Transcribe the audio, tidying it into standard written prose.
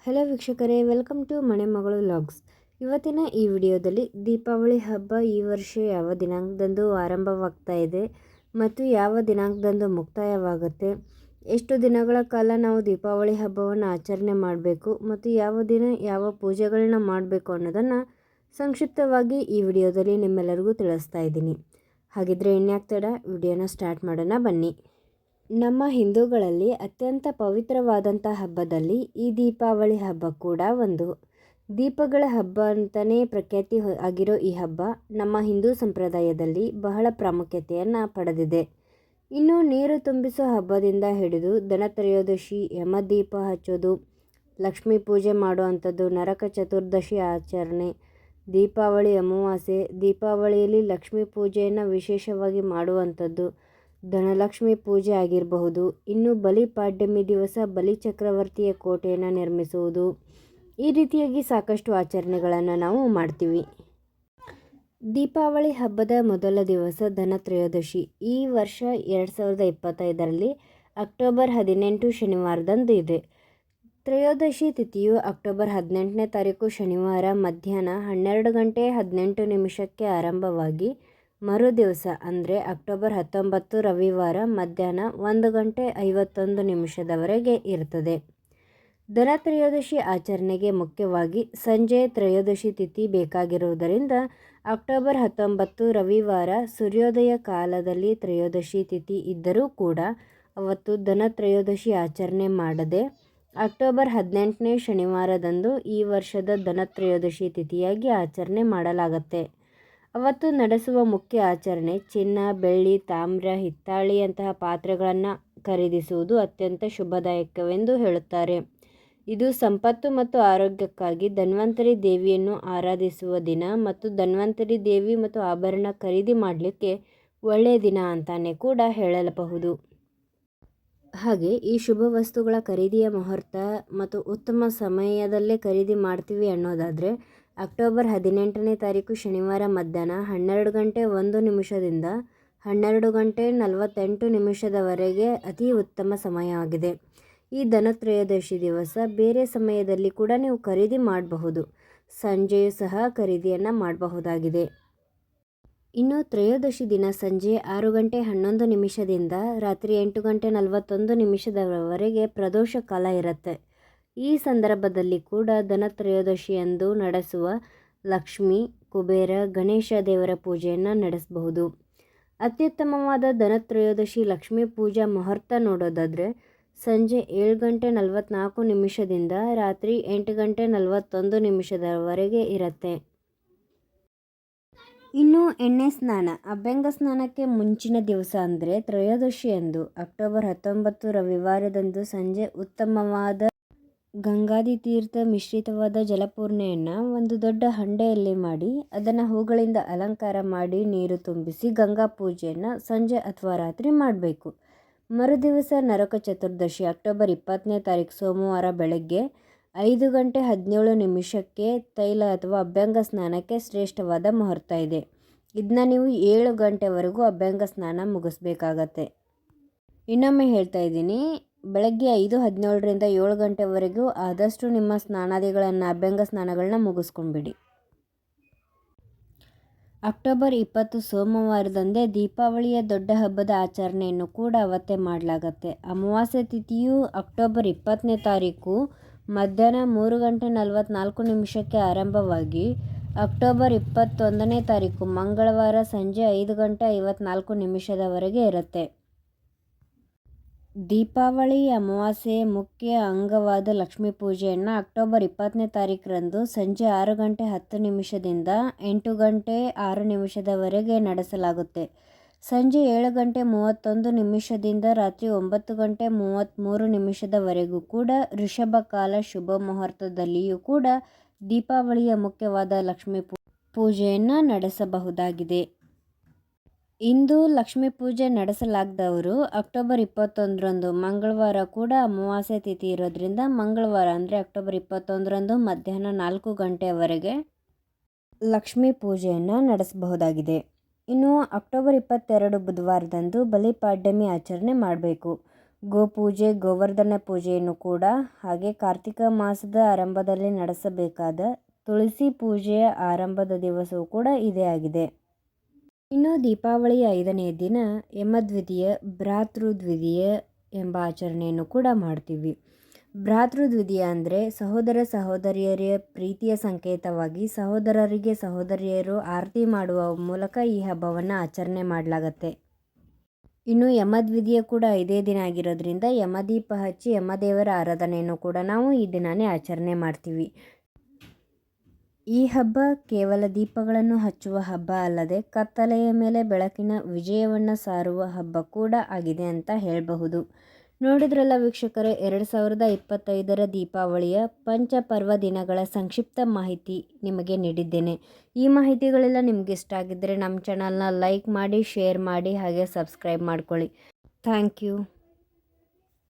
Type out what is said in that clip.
Hello ವೀಕ್ಷಕರೇ, welcome to ಮನೆ ಮಗಳು ವ್ಲಾಗ್ಸ್. ಇವತ್ತಿನ ಈ ವಿಡಿಯೋದಲ್ಲಿ ದೀಪಾವಳಿ ಹಬ್ಬ ಈ ವರ್ಷ ಯಾವ ದಿನಾಂಕದಂದು ಆರಂಭವಾಗ್ತಾ ಇದೆ ಮತ್ತು ಯಾವ ದಿನಾಂಕದಂದು ಮುಕ್ತಾಯವಾಗುತ್ತೆ, ಎಷ್ಟು ದಿನಗಳ ಕಾಲ ನಾವು ದೀಪಾವಳಿ ಹಬ್ಬವನ್ನು ಆಚರಣೆ ಮಾಡಬೇಕು ಮತ್ತು ಯಾವ ದಿನ ಯಾವ ಪೂಜೆಗಳನ್ನ ಮಾಡಬೇಕು ಅನ್ನೋದನ್ನು ಸಂಕ್ಷಿಪ್ತವಾಗಿ ಈ ವಿಡಿಯೋದಲ್ಲಿ ನಿಮ್ಮೆಲ್ಲರಿಗೂ ತಿಳಿಸ್ತಾ ಇದ್ದೀನಿ. ಹಾಗಿದ್ರೆ ಇನ್ಯಾಕೆ ತಡ, ವಿಡಿಯೋನ ಸ್ಟಾರ್ಟ್ ಮಾಡೋಣ ಬನ್ನಿ. ನಮ್ಮ ಹಿಂದೂಗಳಲ್ಲಿ ಅತ್ಯಂತ ಪವಿತ್ರವಾದಂಥ ಹಬ್ಬದಲ್ಲಿ ಈ ದೀಪಾವಳಿ ಹಬ್ಬ ಕೂಡ ಒಂದು. ದೀಪಗಳ ಹಬ್ಬ ಅಂತಲೇ ಪ್ರಖ್ಯಾತಿ ಆಗಿರೋ ಈ ಹಬ್ಬ ನಮ್ಮ ಹಿಂದೂ ಸಂಪ್ರದಾಯದಲ್ಲಿ ಬಹಳ ಪ್ರಾಮುಖ್ಯತೆಯನ್ನು ಪಡೆದಿದೆ. ಇನ್ನು ನೀರು ತುಂಬಿಸೋ ಹಬ್ಬದಿಂದ ಹಿಡಿದು ಧನತ್ರಯೋದಶಿ, ಯಮದೀಪ ಹಚ್ಚೋದು, ಲಕ್ಷ್ಮೀ ಪೂಜೆ ಮಾಡುವಂಥದ್ದು, ನರಕ ಚತುರ್ದಶಿ ಆಚರಣೆ, ದೀಪಾವಳಿ ಅಮಾವಾಸ್ಯೆ, ದೀಪಾವಳಿಯಲ್ಲಿ ಲಕ್ಷ್ಮೀ ಪೂಜೆಯನ್ನು ವಿಶೇಷವಾಗಿ ಮಾಡುವಂಥದ್ದು, ಧನಲಕ್ಷ್ಮಿ ಪೂಜೆ ಆಗಿರಬಹುದು, ಇನ್ನು ಬಲಿಪಾಡ್ಯಮಿ ದಿವಸ ಬಲಿ ಚಕ್ರವರ್ತಿಯ ಕೋಟೆಯನ್ನು ನಿರ್ಮಿಸುವುದು, ಈ ರೀತಿಯಾಗಿ ಸಾಕಷ್ಟು ಆಚರಣೆಗಳನ್ನು ನಾವು ಮಾಡ್ತೀವಿ. ದೀಪಾವಳಿ ಹಬ್ಬದ ಮೊದಲ ದಿವಸ ಧನತ್ರಯೋದಶಿ ಈ ವರ್ಷ 2025ರಲ್ಲಿ ಅಕ್ಟೋಬರ್ 18 ಶನಿವಾರದಂದು ಇದೆ. ತ್ರಯೋದಶಿ ತಿಥಿಯು ಅಕ್ಟೋಬರ್ 18ನೇ ತಾರೀಕು ಶನಿವಾರ ಮಧ್ಯಾಹ್ನ 12:18 ಆರಂಭವಾಗಿ ಮರು ದಿವಸ ಅಂದರೆ ಅಕ್ಟೋಬರ್ 19 ರವಿವಾರ ಮಧ್ಯಾಹ್ನ 1:51 ಇರುತ್ತದೆ. ಧನತ್ರಯೋದಶಿ ಆಚರಣೆಗೆ ಮುಖ್ಯವಾಗಿ ಸಂಜೆ ತ್ರಯೋದಶಿ ತಿಥಿ ಬೇಕಾಗಿರುವುದರಿಂದ ಅಕ್ಟೋಬರ್ 19 ರವಿವಾರ ಸೂರ್ಯೋದಯ ಕಾಲದಲ್ಲಿ ತ್ರಯೋದಶಿ ತಿಥಿ ಇದ್ದರೂ ಕೂಡ ಅವತ್ತು ಧನತ್ರಯೋದಶಿ ಆಚರಣೆ ಮಾಡದೆ ಅಕ್ಟೋಬರ್ 18ನೇ ಶನಿವಾರದಂದು ಈ ವರ್ಷದ ಧನತ್ರಯೋದಶಿ ತಿಥಿಯಾಗಿ ಆಚರಣೆ ಮಾಡಲಾಗುತ್ತೆ. ಅವತ್ತು ನಡೆಸುವ ಮುಖ್ಯ ಆಚರಣೆ ಚಿನ್ನ, ಬೆಳ್ಳಿ, ತಾಮ್ರ, ಹಿತ್ತಾಳೆಯಂತಹ ಪಾತ್ರೆಗಳನ್ನು ಖರೀದಿಸುವುದು ಅತ್ಯಂತ ಶುಭದಾಯಕವೆಂದು ಹೇಳುತ್ತಾರೆ. ಇದು ಸಂಪತ್ತು ಮತ್ತು ಆರೋಗ್ಯಕ್ಕಾಗಿ ಧನ್ವಂತರಿ ದೇವಿಯನ್ನು ಆರಾಧಿಸುವ ದಿನ ಮತ್ತು ಧನ್ವಂತರಿ ದೇವಿ ಮತ್ತು ಆಭರಣ ಖರೀದಿ ಮಾಡಲಿಕ್ಕೆ ಒಳ್ಳೆಯ ದಿನ ಅಂತಾನೆ ಕೂಡ ಹೇಳಬಹುದು. ಹಾಗೆ ಈ ಶುಭ ವಸ್ತುಗಳ ಖರೀದಿಯ ಮುಹೂರ್ತ ಮತ್ತು ಉತ್ತಮ ಸಮಯದಲ್ಲೇ ಖರೀದಿ ಮಾಡ್ತೀವಿ ಅನ್ನೋದಾದರೆ ಅಕ್ಟೋಬರ್ 18ನೇ ತಾರೀಕು ಶನಿವಾರ ಮಧ್ಯಾಹ್ನ 12:01 12:48 ಅತಿ ಉತ್ತಮ ಸಮಯವಾಗಿದೆ. ಈ ಧನತ್ರಯೋದಶಿ ದಿವಸ ಬೇರೆ ಸಮಯದಲ್ಲಿ ಕೂಡ ನೀವು ಖರೀದಿ ಮಾಡಬಹುದು, ಸಂಜೆಯೂ ಸಹ ಖರೀದಿಯನ್ನು ಮಾಡಬಹುದಾಗಿದೆ. ಇನ್ನು ತ್ರಯೋದಶಿ ದಿನ ಸಂಜೆ 6:11 ರಾತ್ರಿ 8:41 ಪ್ರದೋಷ ಕಾಲ ಇರುತ್ತೆ. ಈ ಸಂದರ್ಭದಲ್ಲಿ ಕೂಡ ಧನತ್ರಯೋದಶಿಯಂದು ನಡೆಸುವ ಲಕ್ಷ್ಮಿ, ಕುಬೇರ, ಗಣೇಶ ದೇವರ ಪೂಜೆಯನ್ನು ನಡೆಸಬಹುದು. ಅತ್ಯುತ್ತಮವಾದ ಧನತ್ರಯೋದಶಿ ಲಕ್ಷ್ಮೀ ಪೂಜಾ ಮುಹೂರ್ತ ನೋಡೋದಾದರೆ ಸಂಜೆ 7:44 ರಾತ್ರಿ 8:41 ಇರುತ್ತೆ. ಇನ್ನು ಎಣ್ಣೆ ಸ್ನಾನ, ಅಭ್ಯಂಗ ಸ್ನಾನಕ್ಕೆ ಮುಂಚಿನ ದಿವಸ ಅಂದರೆ ತ್ರಯೋದಶಿಯಂದು ಅಕ್ಟೋಬರ್ 19 ರವಿವಾರದಂದು ಸಂಜೆ ಉತ್ತಮವಾದ ಗಂಗಾದಿ ತೀರ್ಥ ಮಿಶ್ರಿತವಾದ ಜಲಪೂರ್ಣೆಯನ್ನು ಒಂದು ದೊಡ್ಡ ಹಂಡೆಯಲ್ಲಿ ಮಾಡಿ ಅದನ್ನು ಹೂಗಳಿಂದ ಅಲಂಕಾರ ಮಾಡಿ ನೀರು ತುಂಬಿಸಿ ಗಂಗಾ ಪೂಜೆಯನ್ನು ಸಂಜೆ ಅಥವಾ ರಾತ್ರಿ ಮಾಡಬೇಕು. ಮರುದಿವಸ ನರಕ ಚತುರ್ದಶಿ ಅಕ್ಟೋಬರ್ 20ನೇ ತಾರೀಕು ಸೋಮವಾರ ಬೆಳಗ್ಗೆ 5:17 ತೈಲ ಅಥವಾ ಅಭ್ಯಂಗ ಸ್ನಾನಕ್ಕೆ ಶ್ರೇಷ್ಠವಾದ ಮುಹೂರ್ತ ಇದೆ. ಇದನ್ನ ನೀವು 7 ಗಂಟೆವರೆಗೂ ಅಭ್ಯಂಗ ಸ್ನಾನ ಮುಗಿಸ್ಬೇಕಾಗತ್ತೆ. ಇನ್ನೊಮ್ಮೆ ಹೇಳ್ತಾ ಇದ್ದೀನಿ, ಬೆಳಗ್ಗೆ 5:17 7 ಗಂಟೆವರೆಗೂ ಆದಷ್ಟು ನಿಮ್ಮ ಸ್ನಾನಾದಿಗಳನ್ನು ಅಭ್ಯಂಗ ಸ್ನಾನಗಳನ್ನ ಮುಗಿಸ್ಕೊಂಡ್ಬಿಡಿ. ಅಕ್ಟೋಬರ್ 20 ಸೋಮವಾರದಂದೇ ದೀಪಾವಳಿಯ ದೊಡ್ಡ ಹಬ್ಬದ ಆಚರಣೆಯನ್ನು ಕೂಡ ಅವತ್ತೇ ಮಾಡಲಾಗತ್ತೆ. ಅಮಾವಾಸ್ಯೆ ತಿಥಿಯು ಅಕ್ಟೋಬರ್ 20ನೇ ತಾರೀಕು ಮಧ್ಯಾಹ್ನ 3:44 ಆರಂಭವಾಗಿ ಅಕ್ಟೋಬರ್ 21ನೇ ತಾರೀಕು ಮಂಗಳವಾರ ಸಂಜೆ 5:54 ಇರುತ್ತೆ. ದೀಪಾವಳಿ ಅಮಾವಾಸ್ಯೆಯ ಮುಖ್ಯ ಅಂಗವಾದ ಲಕ್ಷ್ಮೀ ಪೂಜೆಯನ್ನು ಅಕ್ಟೋಬರ್ 20ನೇ ತಾರೀಕರಂದು ಸಂಜೆ 6:10 8:06 ನಡೆಸಲಾಗುತ್ತೆ. ಸಂಜೆ 7:31 ರಾತ್ರಿ 9:33 ಕೂಡ ಋಷಭ ಕಾಲ ಶುಭ ಮುಹೂರ್ತದಲ್ಲಿಯೂ ಕೂಡ ದೀಪಾವಳಿಯ ಮುಖ್ಯವಾದ ಲಕ್ಷ್ಮೀ ಪೂಜೆಯನ್ನು ನಡೆಸಬಹುದಾಗಿದೆ. ಇಂದು ಲಕ್ಷ್ಮೀ ಪೂಜೆ ನಡೆಸಲಾಗದವರು ಅಕ್ಟೋಬರ್ 21ರಂದು ಮಂಗಳವಾರ ಕೂಡ ಅಮಾವಾಸ್ಯೆ ತಿಥಿ ಇರೋದ್ರಿಂದ ಮಂಗಳವಾರ ಅಂದರೆ ಅಕ್ಟೋಬರ್ 21ರಂದು ಮಧ್ಯಾಹ್ನ 4 ಗಂಟೆಯವರೆಗೆ ಲಕ್ಷ್ಮೀ ಪೂಜೆಯನ್ನು ನಡೆಸಬಹುದಾಗಿದೆ. ಇನ್ನು ಅಕ್ಟೋಬರ್ 22 ಬುಧವಾರದಂದು ಬಲಿಪಾಡ್ಯಮಿ ಆಚರಣೆ ಮಾಡಬೇಕು. ಗೋಪೂಜೆ, ಗೋವರ್ಧನ ಪೂಜೆಯನ್ನು ಕೂಡ, ಹಾಗೆ ಕಾರ್ತಿಕ ಮಾಸದ ಆರಂಭದಲ್ಲಿ ನಡೆಸಬೇಕಾದ ತುಳಸಿ ಪೂಜೆಯ ಆರಂಭದ ದಿವಸವೂ ಕೂಡ ಇದೇ ಆಗಿದೆ. ಇನ್ನು ದೀಪಾವಳಿಯ 5ನೇ ದಿನ ಯಮದ್ವಿತೀಯ, ಭ್ರಾತೃದ್ವಿತೀಯ ಎಂಬ ಆಚರಣೆಯನ್ನು ಕೂಡ ಮಾಡ್ತೀವಿ. ಭ್ರಾತೃದ್ವಿತೀಯ ಅಂದರೆ ಸಹೋದರ ಸಹೋದರಿಯರ ಪ್ರೀತಿಯ ಸಂಕೇತವಾಗಿ ಸಹೋದರರಿಗೆ ಸಹೋದರಿಯರು ಆರತಿ ಮಾಡುವ ಮೂಲಕ ಈ ಹಬ್ಬವನ್ನು ಆಚರಣೆ ಮಾಡಲಾಗತ್ತೆ. ಇನ್ನು ಯಮದ್ವಿತೀಯ ಕೂಡ ಇದೇ ದಿನ ಆಗಿರೋದ್ರಿಂದ ಯಮದೀಪ ಹಚ್ಚಿ ಯಮದೇವರ ಆರಾಧನೆಯನ್ನು ಕೂಡ ನಾವು ಈ ದಿನವೇ ಆಚರಣೆ ಮಾಡ್ತೀವಿ. ಈ ಹಬ್ಬ ಕೇವಲ ದೀಪಗಳನ್ನು ಹಚ್ಚುವ ಹಬ್ಬ ಅಲ್ಲದೆ ಕತ್ತಲೆಯ ಮೇಲೆ ಬೆಳಕಿನ ವಿಜಯವನ್ನು ಸಾರುವ ಹಬ್ಬ ಕೂಡ ಆಗಿದೆ ಅಂತ ಹೇಳಬಹುದು. ನೋಡಿದ್ರಲ್ಲ ವೀಕ್ಷಕರೇ, 2025ರ ದೀಪಾವಳಿಯ ಪಂಚಪರ್ವ ದಿನಗಳ ಸಂಕ್ಷಿಪ್ತ ಮಾಹಿತಿ ನಿಮಗೆ ನೀಡಿದ್ದೇನೆ. ಈ ಮಾಹಿತಿಗಳೆಲ್ಲ ನಿಮ್ಗೆ ಇಷ್ಟ ಆಗಿದ್ದರೆ ನಮ್ಮ ಚಾನಲ್ನ ಲೈಕ್ ಮಾಡಿ, ಶೇರ್ ಮಾಡಿ, ಹಾಗೆ ಸಬ್ಸ್ಕ್ರೈಬ್ ಮಾಡ್ಕೊಳ್ಳಿ. Thank you.